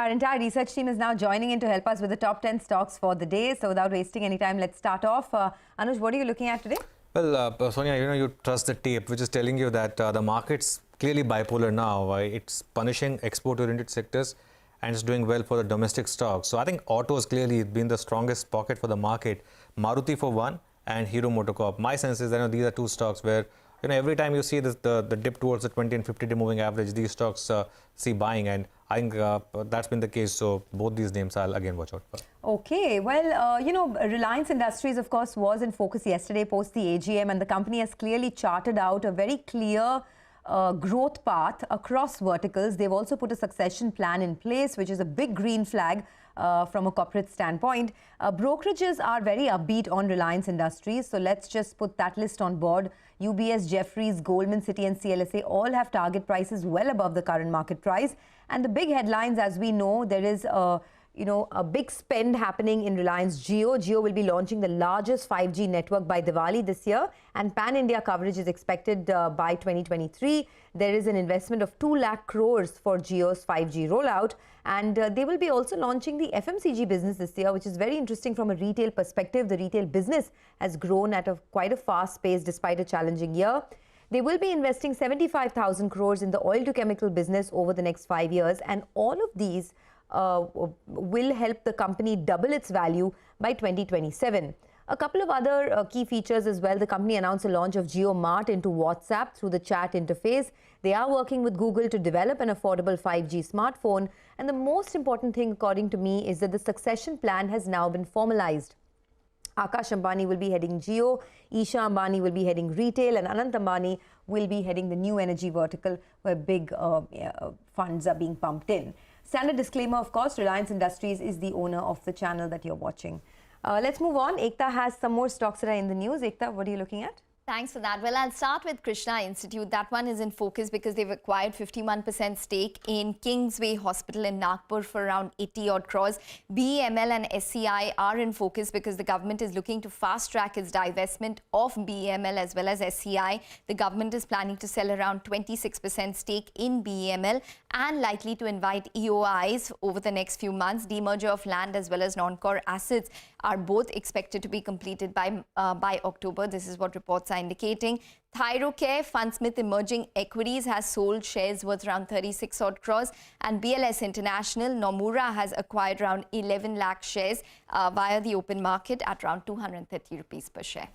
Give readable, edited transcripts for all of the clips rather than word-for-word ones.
our entire research team is now joining in to help us with the top 10 stocks for the day. So without wasting any time, let's start off. Anuj, what are you looking at today? Well, Sonia, you trust the tape, which is telling you that the market's clearly bipolar now. It's punishing export-oriented sectors and it's doing well for the domestic stocks. So I think auto has clearly been the strongest pocket for the market. Maruti for one and Hero MotoCorp. My sense is that these are two stocks where every time you see this, the dip towards the 20 and 50-day moving average, these stocks see buying, and I think that's been the case. So both these names I'll again watch out for. Okay, well, Reliance Industries, of course, was in focus yesterday post the AGM, and the company has clearly charted out a very clear growth path across verticals. They've also put a succession plan in place, which is a big green flag from a corporate standpoint. Brokerages are very upbeat on Reliance Industries, so let's just put that list on board. UBS, Jefferies, Goldman, Citi and CLSA all have target prices well above the current market price. And the big headlines, as we know, there is a big spend happening in Reliance Jio. Jio will be launching the largest 5G network by Diwali this year, and pan-India coverage is expected by 2023. There is an investment of 2 lakh crores for Jio's 5G rollout, and they will be also launching the FMCG business this year, which is very interesting from a retail perspective. The retail business has grown at quite a fast pace despite a challenging year. They will be investing 75,000 crores in the oil-to-chemical business over the next 5 years, and all of these will help the company double its value by 2027. A couple of other key features as well. The company announced the launch of Jio Mart into WhatsApp through the chat interface. They are working with Google to develop an affordable 5G smartphone. And the most important thing, according to me, is that the succession plan has now been formalized. Akash Ambani will be heading Jio, Isha Ambani will be heading retail, and Anant Ambani will be heading the new energy vertical where big funds are being pumped in. Standard disclaimer, of course, Reliance Industries is the owner of the channel that you're watching. Let's move on. Ekta has some more stocks that are in the news. Ekta, what are you looking at? Thanks for that. Well, I'll start with Krishna Institute. That one is in focus because they've acquired 51% stake in Kingsway Hospital in Nagpur for around 80 odd crores. BEML and SCI are in focus because the government is looking to fast track its divestment of BEML as well as SCI. The government is planning to sell around 26% stake in BEML and likely to invite EOIs over the next few months. Demerger of land as well as non-core assets are both expected to be completed by October. This is what reports are indicating. Thyrocare, Fundsmith Emerging Equities has sold shares worth around 36 odd crores, and BLS International, Nomura has acquired around 11 lakh shares via the open market at around 230 rupees per share.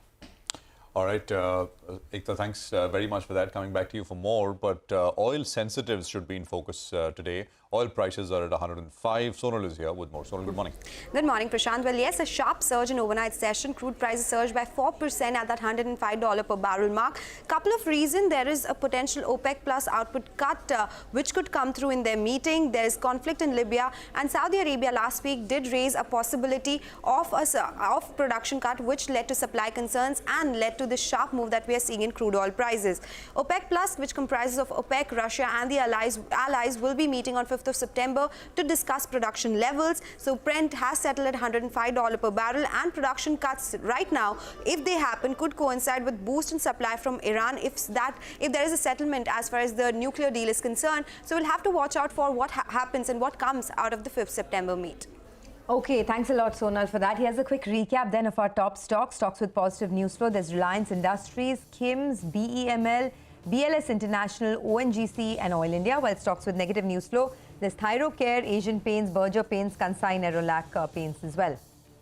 All right, Ekta, thanks very much for that. Coming back to you for more, but oil sensitives should be in focus today. Oil prices are at 105. Sonal is here with more. Sonal, good morning. Good morning, Prashant. Well, yes, a sharp surge in overnight session. Crude prices surged by 4% at that $105 per barrel mark. Couple of reasons. There is a potential OPEC plus output cut which could come through in their meeting. There is conflict in Libya, and Saudi Arabia last week did raise a possibility of production cut, which led to supply concerns and led to this sharp move that we are seeing in crude oil prices. OPEC plus, which comprises of OPEC, Russia and the allies will be meeting on 5th of September to discuss production levels. So Brent has settled at $105 per barrel, and production cuts right now, if they happen, could coincide with boost in supply from Iran if there is a settlement as far as the nuclear deal is concerned. So we'll have to watch out for what happens and what comes out of the 5th September meet. Okay, thanks a lot, Sonal, for that. Here's a quick recap then of our top stocks with positive news flow. There's Reliance Industries, KIMS, BEML, BLS International, ONGC and Oil India, while stocks with negative news flow, there's Thyrocare, Asian Paints, Berger Paints, Kansai, Nerolac Paints as well.